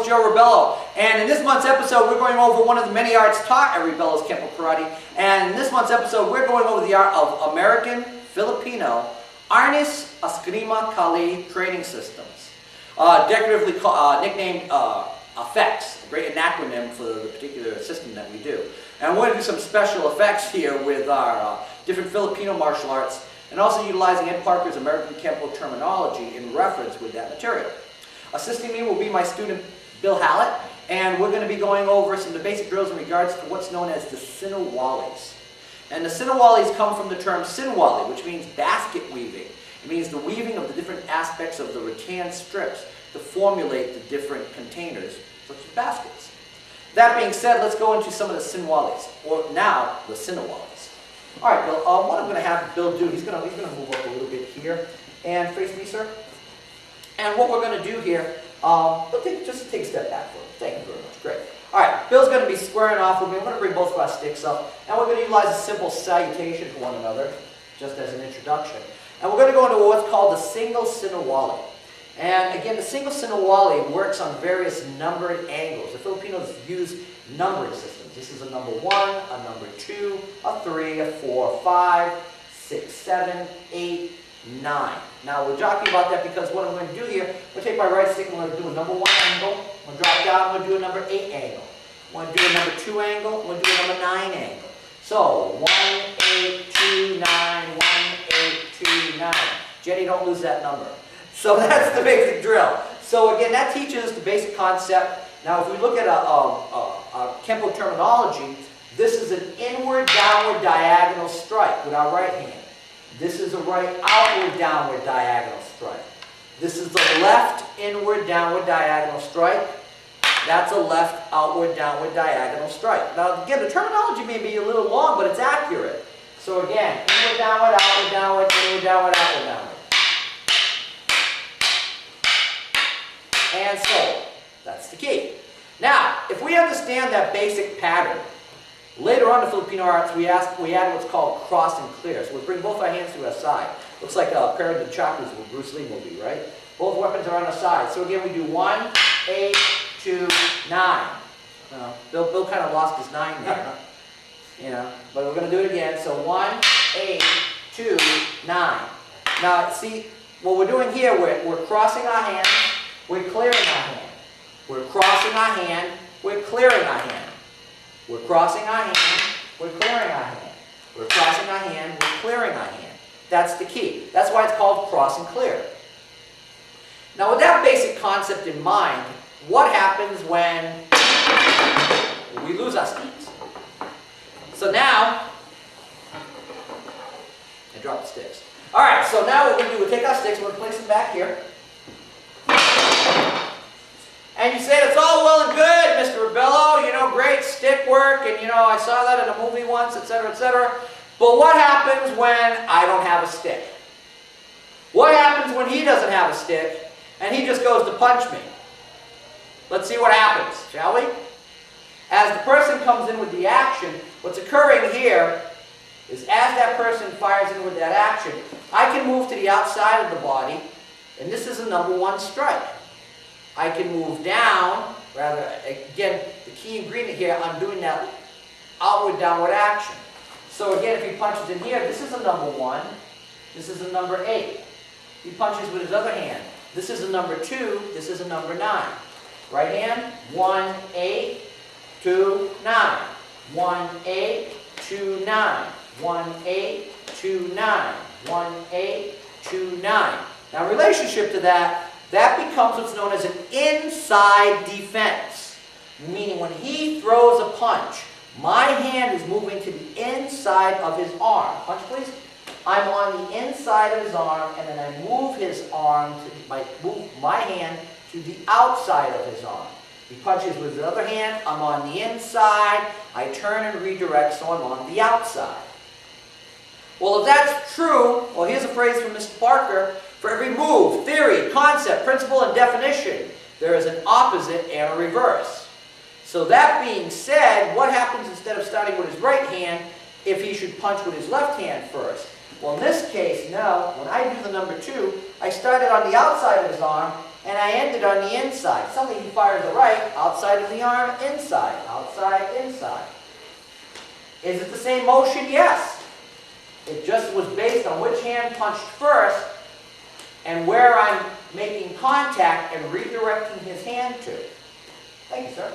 host, Joe Rebelo, and in this month's episode, we're going over one of the many arts taught at Rebelo'S Kenpo Karate, and in this month's episode, we're going over the art of American, Filipino, Arnis, Escrima, Kali training systems, decoratively nicknamed effects, a great acronym for the particular system that we do. And we're going to do some special effects here with our different Filipino martial arts, and also utilizing Ed Parker's American Kenpo terminology in reference with that material. Assisting me will be my student Bill Hallett, and we're going to be going over some of the basic drills in regards to what's known as the Sinawalis. And the Sinawalis come from the term Sinawali, which means basket weaving. It means the weaving of the different aspects of the rattan strips to formulate the different containers, such as baskets. That being said, let's go into some of the Sinawalis, or now the Sinawalis. All right, Bill, what I'm going to have Bill do, he's going to move up a little bit here, and face me, sir. And what we're going to do here, just take a step back for it. Thank you very much. Great. All right, Bill's going to be squaring off with me. We're going to bring both of our sticks up, and we're going to utilize a simple salutation to one another, just as an introduction. And we're going to go into what's called the single Sinawali. And again, the single Sinawali works on various numbered angles. The Filipinos use numbering systems. This is a number 1, a number 2, a 3, a 4, 5, 6, 7, 8, 9. Now we're talking about that because what I'm going to do here, I'm going to take my right stick and I'm going to do a number 1 angle. I'm going to drop down, I'm going to do a number 8 angle. I'm going to do a number 2 angle, I'm going to do a number 9 angle. So 1, 8, 2, 9, 1, 8, 2, 9. Jenny, don't lose that number. So that's the basic drill. So again, that teaches the basic concept. Now if we look at a Kenpo terminology, this is an inward downward diagonal strike with our right hand. This is a right outward downward diagonal strike. This is the left inward downward diagonal strike. That's a left outward downward diagonal strike. Now again, the terminology may be a little long, but it's accurate. So again, inward downward, outward downward, inward downward, outward downward. And so, that's the key. Now, if we understand that basic pattern, later on in Filipino arts, we add what's called cross and clear. So we bring both our hands to our side. Looks like a pair of the chakras with Bruce Lee movie, right? Both weapons are on our side. So again, we do 1, 8, 2, 9. Bill kind of lost his 9 there. But we're going to do it again. So 1, 8, 2, 9. Now, see, what we're doing here, we're crossing our hands, we're clearing our hand. We're crossing our hand, we're clearing our hand. We're crossing our hand, we're clearing our hand. We're crossing our hand, we're clearing our hand. That's the key. That's why it's called cross and clear. Now with that basic concept in mind, what happens when we lose our sticks? So now, I dropped the sticks. Alright, so now what we do, we take our sticks, we're going to place them back here. And you say, it's all well and good, Mr. Rebelo, great stick work, and I saw that in a movie once, etc., etc. But what happens when I don't have a stick? What happens when he doesn't have a stick, and he just goes to punch me? Let's see what happens, shall we? As the person comes in with the action, what's occurring here is as that person fires in with that action, I can move to the outside of the body, and this is a number 1 strike. I can move down, again, the key ingredient here, I'm doing that outward downward action. So again, if he punches in here, this is a number 1, this is a number 8. He punches with his other hand. This is a number 2, this is a number 9. Right hand, 1, 8, 2, 9. 1, 8, 2, 9. 1, 8, 2, 9. 1, 8, 2, 9. Now in relationship to that, that becomes what's known as an inside defense. Meaning when he throws a punch, my hand is moving to the inside of his arm. Punch please. I'm on the inside of his arm, and then I move his arm, move my hand to the outside of his arm. He punches with his other hand, I'm on the inside, I turn and redirect, so I'm on the outside. Well, if that's true, well, here's a phrase from Mr. Parker. For every move, theory, concept, principle, and definition, there is an opposite and a reverse. So that being said, what happens instead of starting with his right hand if he should punch with his left hand first? Well, in this case, no. When I do the number 2, I started on the outside of his arm, and I ended on the inside. Suddenly he fires the right, outside of the arm, inside, outside, inside. Is it the same motion? Yes. It just was based on which hand punched first and where I'm making contact and redirecting his hand to. Thank you, sir.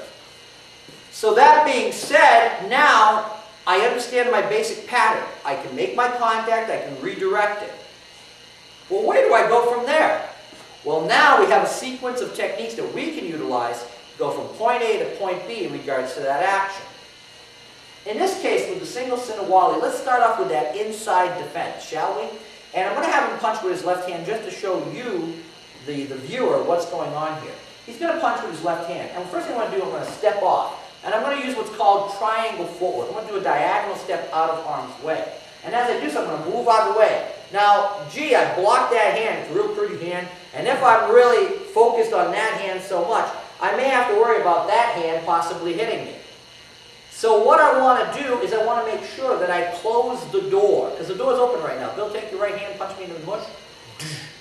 So that being said, now I understand my basic pattern. I can make my contact, I can redirect it. Well, where do I go from there? Well, now we have a sequence of techniques that we can utilize to go from point A to point B in regards to that action. In this case, with the single Sinawali, let's start off with that inside defense, shall we? And I'm going to have him punch with his left hand just to show you, the viewer, what's going on here. He's going to punch with his left hand. And the first thing I'm going to do, I'm going to step off. And I'm going to use what's called triangle footwork. I'm going to do a diagonal step out of harm's way. And as I do so, I'm going to move out of the way. Now, gee, I blocked that hand. It's a real pretty hand. And if I'm really focused on that hand so much, I may have to worry about that hand possibly hitting me. So what I want to do is I want to make sure that I close the door. Because the door is open right now. Bill, take your right hand, punch me into the mush.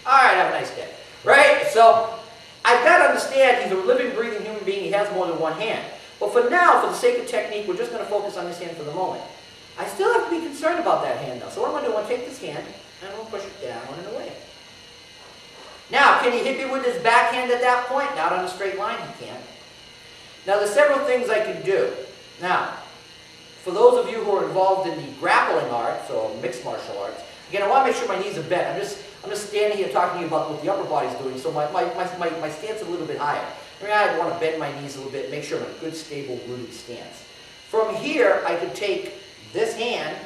All right, have a nice day. Right? So I've got to understand he's a living, breathing human being. He has more than one hand. But for now, for the sake of technique, we're just going to focus on this hand for the moment. I still have to be concerned about that hand, though. So what I'm going to do, I'm going to take this hand, and I'm going to push it down and away. Now, can he hit me with his backhand at that point? Not on a straight line, he can. Now, there's several things I can do. Now, for those of you who are involved in the grappling arts, or mixed martial arts, again, I want to make sure my knees are bent. I'm just standing here talking to you about what the upper body's doing, so my stance is a little bit higher. I want to bend my knees a little bit, make sure I'm in a good, stable, rooted stance. From here, I could take this hand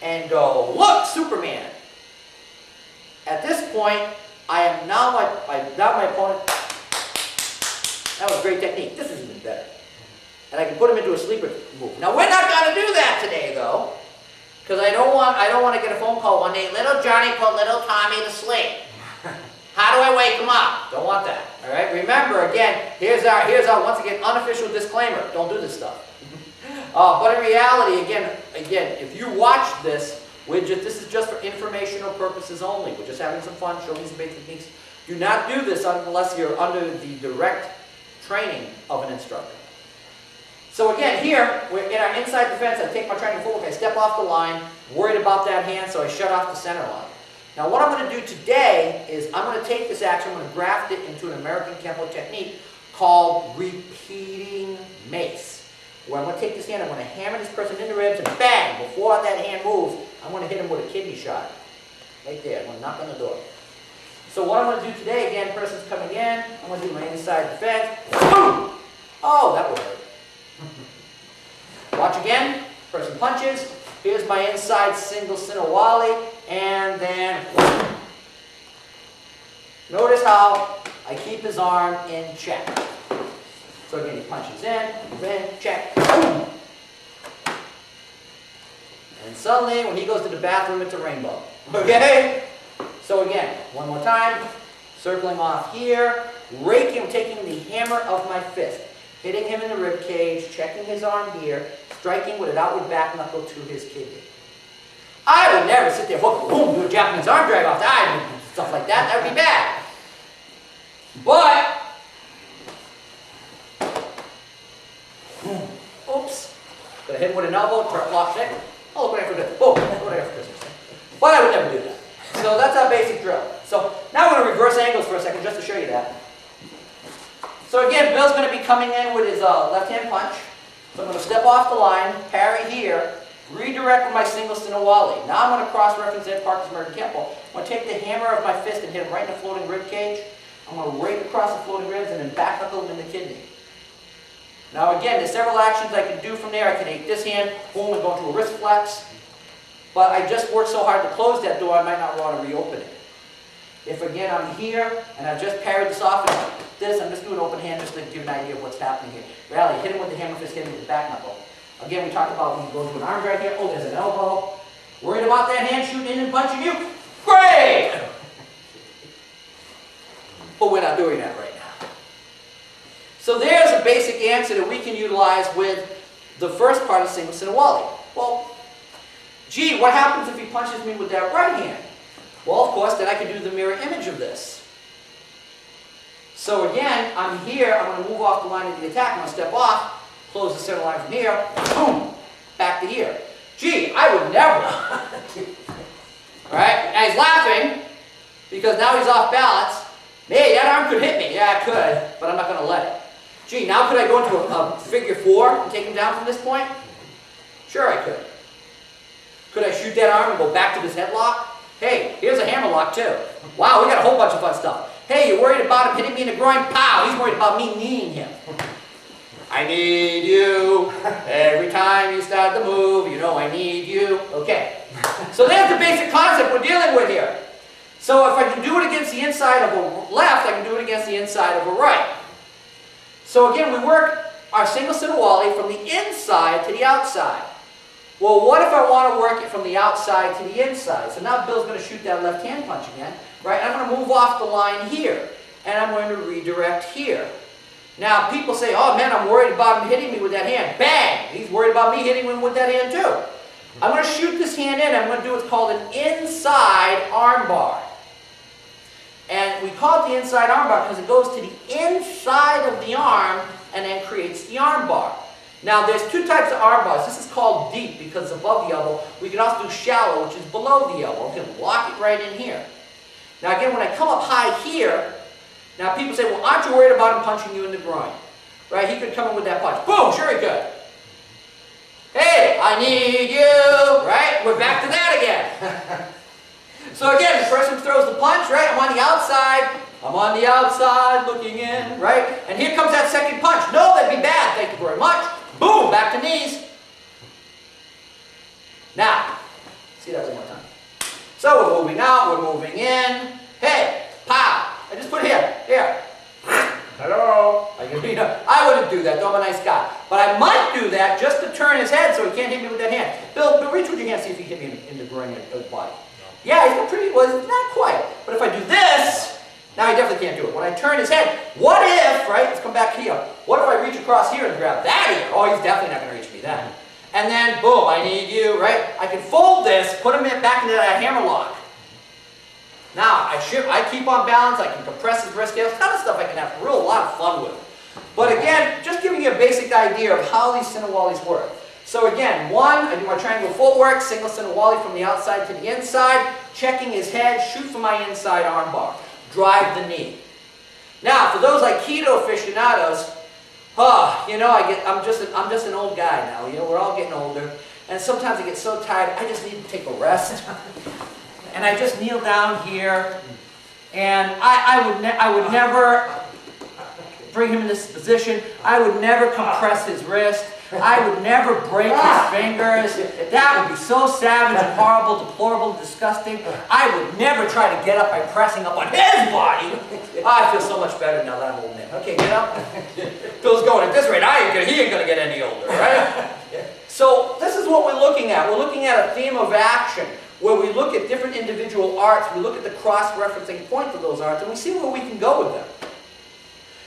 and go, look, Superman. At this point, I am now my opponent. That was great technique. This is even better. And I can put him into a sleeper move. Now, we're not going to do that today, though, because I don't want to get a phone call one day. Little Johnny put little Tommy to sleep. How do I wake him up? Don't want that. All right. Remember, again, here's our once again unofficial disclaimer. Don't do this stuff. But in reality, again, if you watch this, this is just for informational purposes only. We're just having some fun, showing some basic techniques. Do not do this unless you're under the direct training of an instructor. So again, here, we're in our inside defense. I take my triangle footwork, I step off the line, worried about that hand, so I shut off the center line. Now what I'm going to do today is I'm going to take this action, I'm going to graft it into an American Kenpo technique called repeating mace. Where I'm going to take this hand, I'm going to hammer this person in the ribs, and bang, before that hand moves, I'm going to hit him with a kidney shot. Right there, I'm going to knock on the door. So what I'm going to do today, again, person's coming in, I'm going to do my inside defense. Boom! Oh, that will hurt. Watch again, person punches. Here's my inside single Sinawali, and then notice how I keep his arm in check. So again, he punches in, check, boom. And suddenly, when he goes to the bathroom, it's a rainbow. Okay? So again, one more time, circling off here, raking, taking the hammer of my fist, hitting him in the rib cage, checking his arm here, striking with an outward back knuckle to his kidney. I would never sit there, boom, do a Japanese arm drag off the eye, stuff like that. That would be bad. But, oops, gonna hit him with an elbow, block it. Oh, look what I have for this. Oh, look what I have for Christmas. But I would never do that. So that's our basic drill. So now we're going to reverse angles for a second just to show you that. So again, Bill's going to be coming in with his left-hand punch. So I'm going to step off the line, parry here, redirect with my single Sinawali. Now I'm going to cross-reference Ed Parker's American Kenpo. I'm going to take the hammer of my fist and hit him right in the floating rib cage. I'm going to rake across the floating ribs and then back knuckle him in the kidney. Now again, there's several actions I can do from there. I can take this hand, boom, and go into a wrist flex. But I just worked so hard to close that door, I might not want to reopen it. If again I'm here, and I've just parried this off and this, I'm just doing open hand just to give an idea of what's happening here. Really, hit him with the hammer fist, hit him with the back knuckle. Again, we talked about when you go to an arm drag here, oh, there's an elbow. Worried about that hand shooting in and punching you? Great! But we're not doing that right now. So there's a basic answer that we can utilize with the first part of single Sinawali. Well, gee, what happens if he punches me with that right hand? Well, of course, then I can do the mirror image of this. So again, I'm here, I'm going to move off the line of the attack, I'm going to step off, close the center line from here, boom, back to here. Gee, I would never. Alright, and he's laughing, because now he's off balance. Hey, that arm could hit me. Yeah, it could, but I'm not going to let it. Gee, now could I go into a figure 4 and take him down from this point? Sure I could. Could I shoot that arm and go back to this headlock? Hey, here's a hammerlock too. Wow, we got a whole bunch of fun stuff. Hey, you're worried about him hitting me in the groin? Pow! He's worried about me kneeing him. I need you. Every time you start the move, you know I need you. Okay. So there's the basic concept we're dealing with here. So if I can do it against the inside of a left, I can do it against the inside of a right. So again, we work our single Sinawali from the inside to the outside. Well, what if I want to work it from the outside to the inside? So now Bill's going to shoot that left hand punch again, right? I'm going to move off the line here, and I'm going to redirect here. Now, people say, oh man, I'm worried about him hitting me with that hand. Bang! He's worried about me hitting him with that hand too. I'm going to shoot this hand in. I'm going to do what's called an inside armbar. And we call it the inside armbar because it goes to the inside of the arm and then creates the armbar. Now, there's two types of arm bars. This is called deep because it's above the elbow. We can also do shallow, which is below the elbow. We can lock it right in here. Now, again, when I come up high here, now people say, well, aren't you worried about him punching you in the groin? Right? He could come in with that punch. Boom! Sure he could. Hey, I need you! Right? We're back to that again. So again, the person throws the punch, right? I'm on the outside. I'm on the outside looking in, right? And here comes that second punch. No, that'd be bad. Thank you very much. Boom, back to knees. Now, see that one more time. So we're moving out, we're moving in. Hey, pow. I just put here. Hello. I wouldn't do that, though I'm a nice guy. But I might do that just to turn his head so he can't hit me with that hand. Bill, reach with your hand, see if he hit me in the groin or the body. Yeah, he's got pretty, well, not quite. But if I do this, now he definitely can't do it. When I turn his head, what if, right, let's come back here. What if I reach across here and grab that ear? Oh, he's definitely not going to reach me then. And then, boom, I need you, right? I can fold this, put him back into that hammerlock. Now, I keep on balance, I can compress his wrist scales, kind of stuff I can have a lot of fun with. But again, just giving you a basic idea of how these Sinawalis work. So again, one, I do my triangle footwork, single Sinawali from the outside to the inside, checking his head, shoot for my inside armbar, drive the knee. Now, for those Aikido aficionados, you know, I'm just an old guy now. You know, we're all getting older, and sometimes I get so tired, I just need to take a rest. And I just kneel down here, and I would never bring him in this position. I would never compress his wrist. I would never break his fingers. That would be so savage and horrible, deplorable, disgusting. I would never try to get up by pressing up on his body. I feel so much better now that I'm old man. Okay, get up. Bill's going at this rate. He ain't gonna get any older, right? So this is what we're looking at. We're looking at a theme of action where we look at different individual arts. We look at the cross-referencing point of those arts, and we see where we can go with them.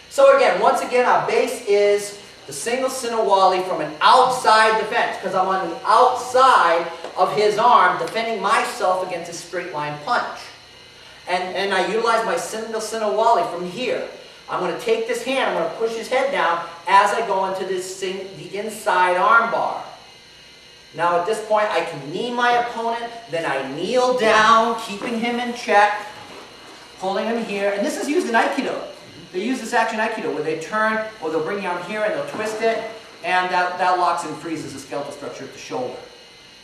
So again, once again, our base is the single Sinawali from an outside defense, because I'm on the outside of his arm defending myself against a straight line punch. And I utilize my single Sinawali from here. I'm going to take this hand, I'm going to push his head down as I go into the inside arm bar. Now at this point, I can knee my opponent, then I kneel down, keeping him in check, pulling him here, and this is used in Aikido. They use this action Aikido where they turn, or they'll bring the arm here and they'll twist it, and that locks and freezes the skeletal structure at the shoulder.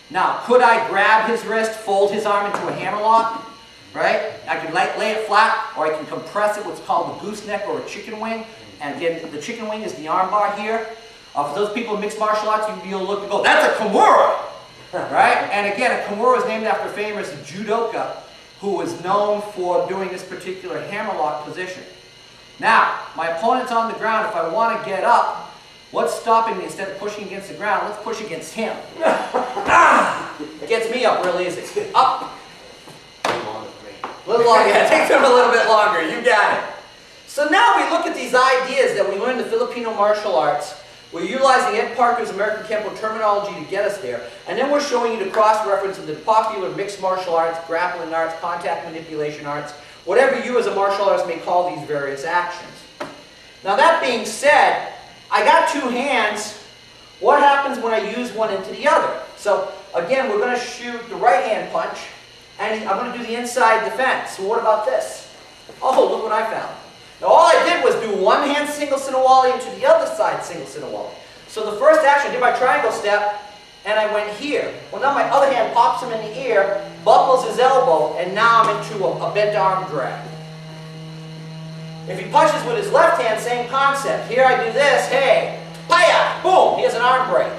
Now, could I grab his wrist, fold his arm into a hammerlock? Right? I can lay it flat, or I can compress it, what's called a gooseneck or a chicken wing. And again, the chicken wing is the arm bar here. For those people in mixed martial arts, you'll look and go, that's a kimura! Right? And again, a kimura is named after a famous judoka who was known for doing this particular hammerlock position. Now, my opponent's on the ground. If I want to get up, what's stopping me instead of pushing against the ground? Let's push against him. It gets me up real easy. Up. A little longer. Yeah, it takes him a little bit longer. You got it. So now we look at these ideas that we learned in the Filipino martial arts. We're utilizing Ed Parker's American Kenpo terminology to get us there. And then we're showing you the cross-reference of the popular mixed martial arts, grappling arts, contact manipulation arts, whatever you as a martial artist may call these various actions. Now that being said, I got two hands. What happens when I use one into the other? So again, we're going to shoot the right hand punch, and I'm going to do the inside defense. So what about this? Oh, look what I found. Now all I did was do one hand single Sinawali into the other side single Sinawali. So the first action, I did my triangle step, and I went here. Well, now my other hand pops him in the ear, buckles his elbow, and now I'm into a bent arm drag. If he punches with his left hand, same concept. Here I do this, hey, paya, boom, he has an arm break.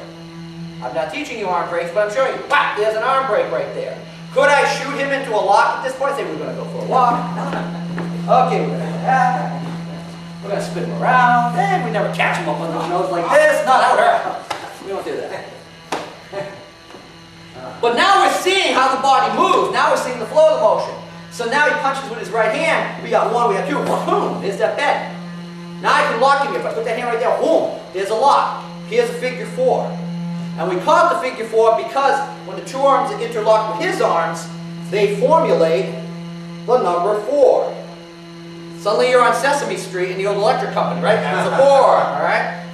I'm not teaching you arm breaks, but I'm showing you. Whap, there's an arm break right there. Could I shoot him into a lock at this point? Say we're going to go for a walk. Okay, we're going to do that. We're going to spin him around. And we never catch him up under the nose like this. No, that would hurt. We don't do that. But now we're seeing how the body moves. Now we're seeing the flow of the motion. So now he punches with his right hand. We got one, we got two. Boom, there's that bend. Now I can lock him here. If I put that hand right there, boom, there's a lock. Here's a figure four. And we call it the figure four because when the two arms are interlocked with his arms, they formulate the number 4. Suddenly you're on Sesame Street in the old electric company, right? That's a 4, all right?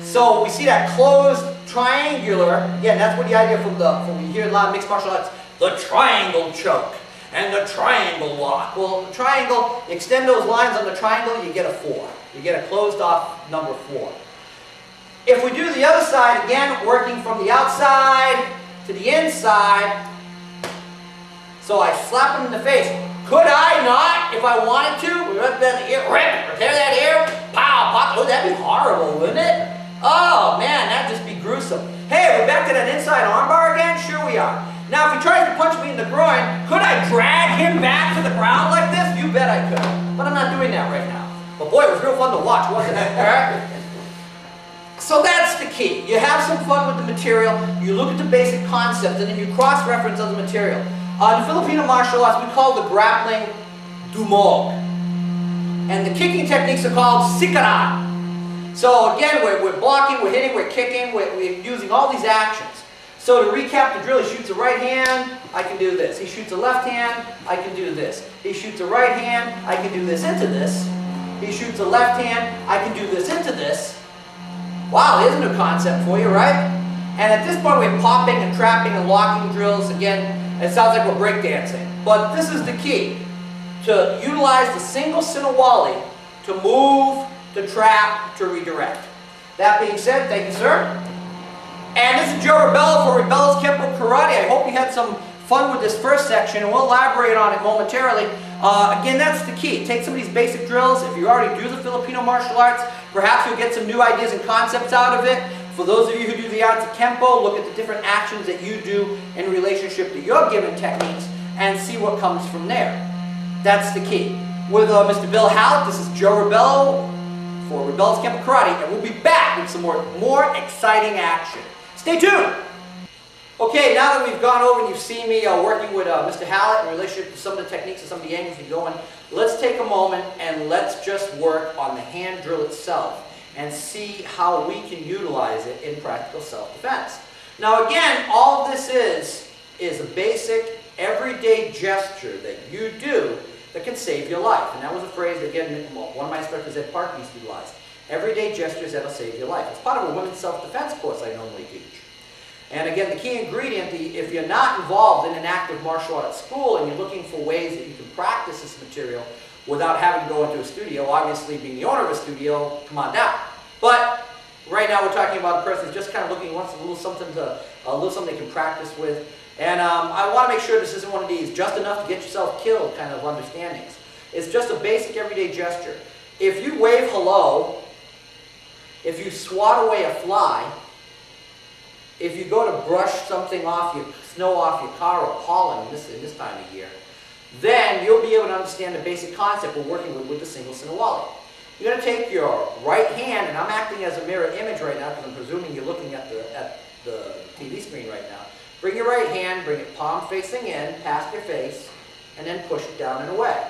So we see that closed triangular, again, that's what the idea from we hear in a lot of mixed martial arts, the triangle choke and the triangle lock. Well, the triangle, extend those lines on the triangle, you get a 4. You get a closed off number 4. If we do the other side, again, working from the outside to the inside, so I slap him in the face. Could I not, if I wanted to, rip that ear, tear that ear, pow, pop, oh, that'd be horrible, wouldn't it? Oh man, that'd just be gruesome. Hey, we're back to that inside armbar again? Sure we are. Now if he tries to punch me in the groin, could I drag him back to the ground like this? You bet I could. But I'm not doing that right now. But boy, it was real fun to watch, wasn't it? Alright? So that's the key. You have some fun with the material, you look at the basic concepts, and then you cross-reference other material. In Filipino martial arts, we call the grappling Dumog. And the kicking techniques are called sikaran. So again, we're blocking, we're hitting, we're kicking, we're using all these actions. So to recap the drill, he shoots a right hand, I can do this. He shoots a left hand, I can do this. He shoots a right hand, I can do this into this. He shoots a left hand, I can do this into this. Wow, there's a new concept for you, right? And at this point, we're popping and trapping and locking drills. Again, it sounds like we're breakdancing. But this is the key. To utilize the single Sinawali to move, to trap, to redirect. That being said, thank you, sir. And this is Joe Rebelo for Rebelo'S Kenpo Karate. I hope you had some fun with this first section, and we'll elaborate on it momentarily. Again, that's the key. Take some of these basic drills. If you already do the Filipino martial arts, perhaps you'll get some new ideas and concepts out of it. For those of you who do the arts of Kenpo, look at the different actions that you do in relationship to your given techniques and see what comes from there. That's the key. With Mr. Bill Hallett, this is Joe Rebelo for Rebelo'S Kenpo Karate, and we'll be back with some more exciting action. Stay tuned! Okay, now that we've gone over and you've seen me working with Mr. Hallett in relationship to some of the techniques and some of the angles we go in, let's take a moment and let's just work on the hand drill itself and see how we can utilize it in practical self-defense. Now again, all of this is a basic, everyday gesture that you do that can save your life. And that was a phrase that, again, one of my instructors at Park used to utilize. Everyday gestures that'll save your life. It's part of a women's self-defense course I normally teach. And again, the key ingredient, if you're not involved in an active martial art at school and you're looking for ways that you can practice this material without having to go into a studio, obviously being the owner of a studio, come on down. But right now we're talking about a person who's just kind of looking, wants a little something they can practice with. And I want to make sure this isn't one of these just enough to get yourself killed kind of understandings. It's just a basic everyday gesture. If you wave hello, if you swat away a fly, if you go to brush something off, snow off your car or pollen in this time of year, then you'll be able to understand the basic concept we're working with the single Sinawali. You're going to take your right hand, and I'm acting as a mirror image right now because I'm presuming you're looking at the TV screen right now. Bring your right hand, bring it palm facing in, past your face, and then push it down and away.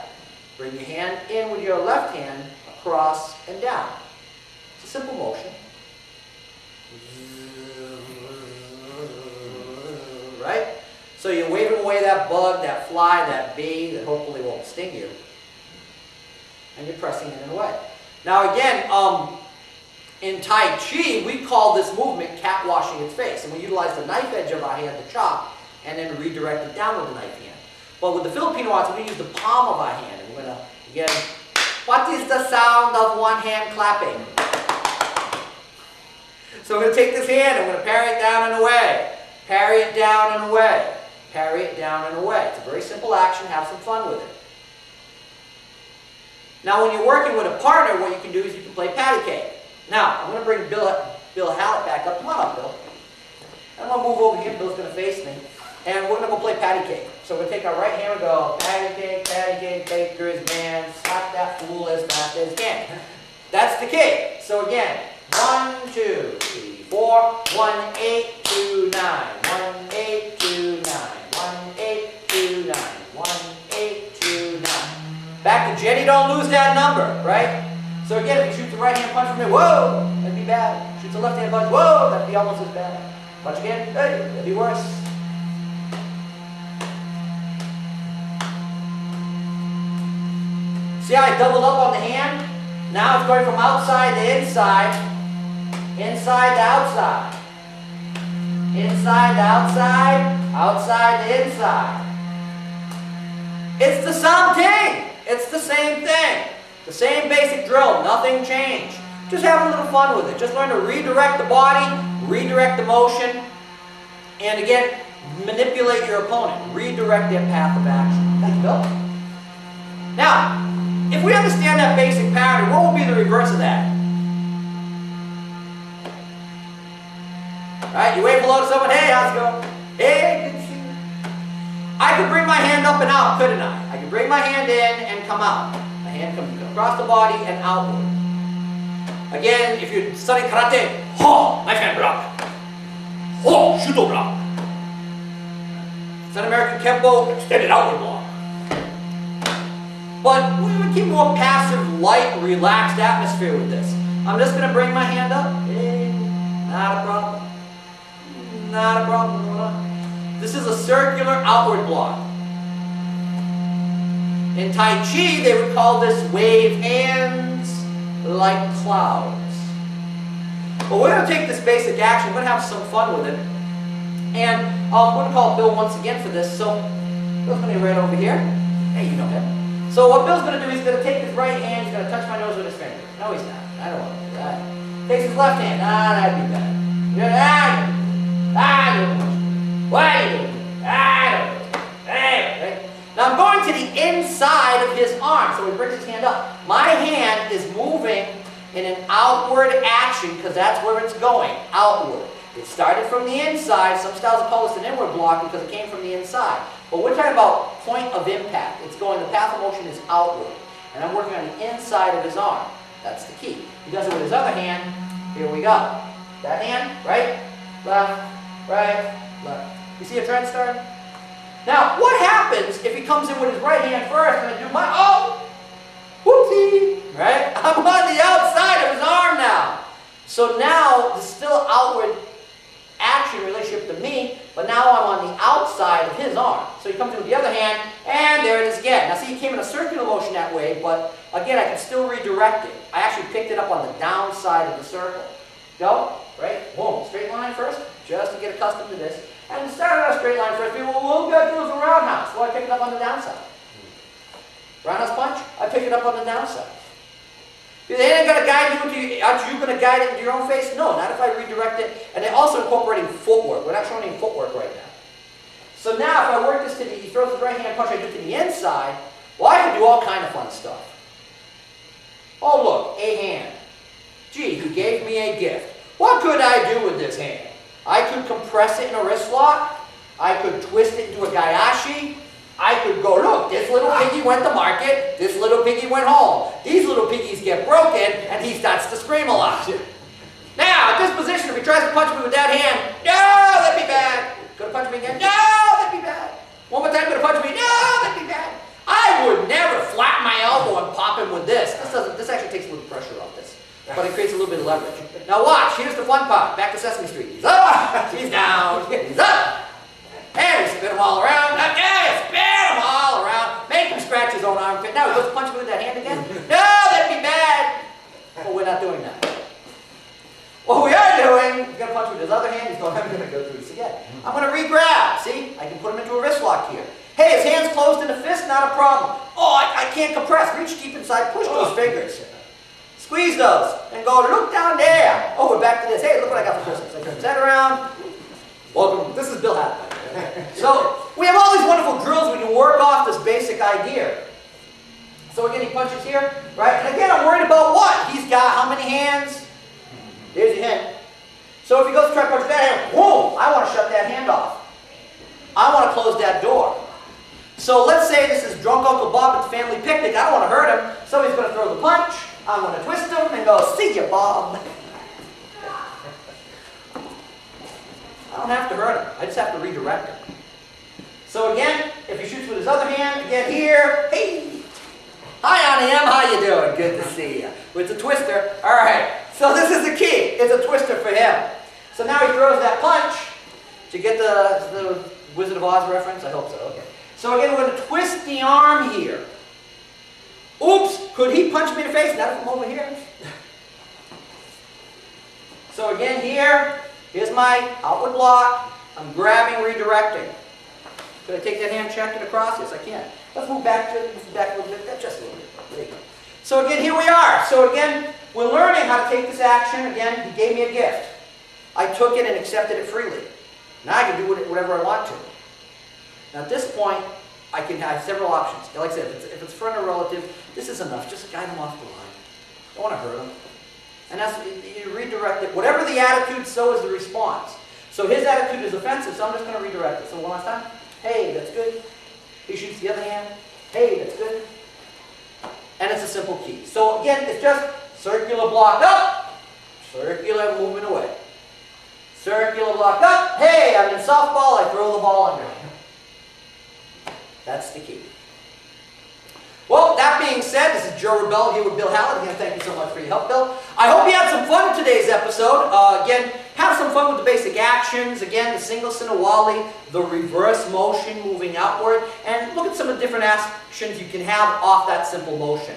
Bring your hand in with your left hand, across and down. It's a simple motion. Right? So you're waving away that bug, that fly, that bee that hopefully won't sting you. And you're pressing it in away. Now again, in Tai Chi, we call this movement cat washing its face. And we utilize the knife edge of our hand to chop and then redirect it down with the knife hand. But with the Filipino arts, we use the palm of our hand. And we're going to, again, what is the sound of one hand clapping? So I'm going to take this hand, I'm going to parry it down and away. Parry it down and away. Parry it down and away. It's a very simple action. Have some fun with it. Now when you're working with a partner, what you can do is you can play patty cake. Now, I'm going to bring Bill Hallett back up. Come on up, Bill. I'm going to move over here. Bill's going to face me. And we're going to go play patty cake. So we're going to take our right hand and go, patty cake, baker's man, slap that fool as fast as you can. That's the cake. So again, 1, 2, 3, 4, 1, 8, 2, 9, 1, 8, 2, 9, 1, 8, 2, 9, 1, 8, 2, 9. Back to Jenny, don't lose that number, right? So again, if you shoot the right hand punch from there, whoa, that'd be bad. Shoot the left hand punch, whoa, that'd be almost as bad. Punch again, hey, that'd be worse. See how I doubled up on the hand? Now it's going from outside to inside, inside to outside, inside to outside, outside to inside. It's the same thing. It's the same thing. The same basic drill, nothing changed. Just have a little fun with it. Just learn to redirect the body, redirect the motion, and again, manipulate your opponent. Redirect their path of action. Thank you, Bill. Now, if we understand that basic pattern, what will be the reverse of that? Alright, you wave hello to someone, hey, how's it going? Hey, good to see you. I could bring my hand up and out, couldn't I? I could bring my hand in and come out. My hand comes across the body and outward. Again, if you're studying karate, ho, knife hand block. Ho, shuto block. It's an American Kenpo, extended outward block. But we would keep more passive, light, relaxed atmosphere with this. I'm just going to bring my hand up. Hey, not a problem. Not a problem. This is a circular outward block. In Tai Chi, they would call this wave hands like clouds. But we're going to take this basic action, we're going to have some fun with it. And we're going to call Bill once again for this. So, Bill's going to be right over here. Hey, you know him. So what Bill's going to do, he's going to take his right hand, he's going to touch my nose with his finger. No, he's not. I don't want to do that. Takes his left hand. Ah, that'd be better. I don't want to. What are you doing? I don't want to. Hey. Now I'm going to the inside of his arm. So he brings his hand up. My hand is moving in an outward action because that's where it's going, outward. It started from the inside. Some styles call this an inward block because it came from the inside. But we're talking about point of impact. It's going, the path of motion is outward. And I'm working on the inside of his arm. That's the key. He does it with his other hand. Here we go. That hand, right, left, left. You see a trend starting? Now, what happens if he comes in with his right hand first and I do my, whoopsie, right? I'm on the outside of his arm now. So now, there's still outward action relationship to me, but now I'm on the outside of his arm. So he comes in with the other hand, and there it is again. Now see, he came in a circular motion that way, but again, I can still redirect it. I actually picked it up on the downside of the circle. Go, right, boom, straight line first, just to get accustomed to this. And started on a straight line first, people, well, we got to do is a roundhouse. Well, I pick it up on the downside. Roundhouse punch, I pick it up on the downside. They ain't going to guide you into, aren't you going to guide it into your own face? No, not if I redirect it. And they're also incorporating footwork. We're not showing any footwork right now. So now if I work this to the, he throws his right hand punch, I do to the inside, well, I can do all kind of fun stuff. Oh, look, a hand. Gee, he gave me a gift. What could I do with this hand? I could compress it in a wrist lock. I could twist it into a gayashi. I could go, look, this little piggy went to market, this little piggy went home. These little piggies get broken, and he starts to scream a lot. Now, at this position, if he tries to punch me with that hand, no, that'd be bad. Gonna punch me again? No, that'd be bad. One more time, gonna punch me? No, that'd be bad. I would never flap my elbow and pop him with this. This actually takes a little pressure off this, but it creates a little bit of leverage. Now watch, here's the fun part. Back to Sesame Street. He's up, he's down, he's up. And we spin him all around. Okay, spin him all around. Make him scratch his own armpit. Now he goes to punch me with that hand again. No, that'd be bad. his other hand, he's going, I'm going to go through this again. I'm going to re-grab. See? I can put him into a wrist lock here. Hey, his hand's closed in a fist, not a problem. Oh, I can't compress. Reach deep inside, push those fingers. Squeeze those, and go, look down there. Oh, we're back to this. Hey, look what I got for Christmas. I turn his head around. Welcome. This is Bill Hallett. So, we have all these wonderful drills we can work off this basic idea. So again, he punches here, right? And again, I'm worried about what? He's got how many hands? Here's your hint. So if he goes to try to punch that hand, boom, I want to shut that hand off. I want to close that door. So let's say this is drunk Uncle Bob at the family picnic. I don't want to hurt him, so he's going to throw the punch. I'm going to twist him and go, see ya, Bob. I don't have to hurt him. I just have to redirect him. So again, if he shoots with his other hand, again here, hey. Hi, Auntie M, how you doing? Good to see you. It's a twister. All right, so this is the key. It's a twister for him. So now he throws that punch. Did you get the Wizard of Oz reference? I hope so, okay. So again, we're going to twist the arm here. Oops, could he punch me in the face? Not from over here. So again here, here's my outward block. I'm grabbing, redirecting. Could I take that hand, check it across? Yes, I can. Let's move back a little bit, just a little bit. There you go. So again, here we are. So again, we're learning how to take this action. Again, he gave me a gift. I took it and accepted it freely. Now I can do whatever I want to. Now at this point, I can have several options. Like I said, if it's friend or relative, this is enough. Just guide them off the line. Don't want to hurt them. And that's, you redirect it. Whatever the attitude, so is the response. So his attitude is offensive, so I'm just going to redirect it. So one last time. Hey, that's good. He shoots the other hand. Hey, that's good. And it's a simple key. So again, it's just circular block up, circular movement away. Circular block up. Hey, I'm in softball. I throw the ball under. That's the key. Well, that being said, this is Joe Rebelo here with Bill Hallett. Again, thank you so much for your help, Bill. I hope you had some fun in today's episode. Again, have some fun with the basic actions. Again, the single Sinawali, the reverse motion moving outward, and look at some of the different actions you can have off that simple motion.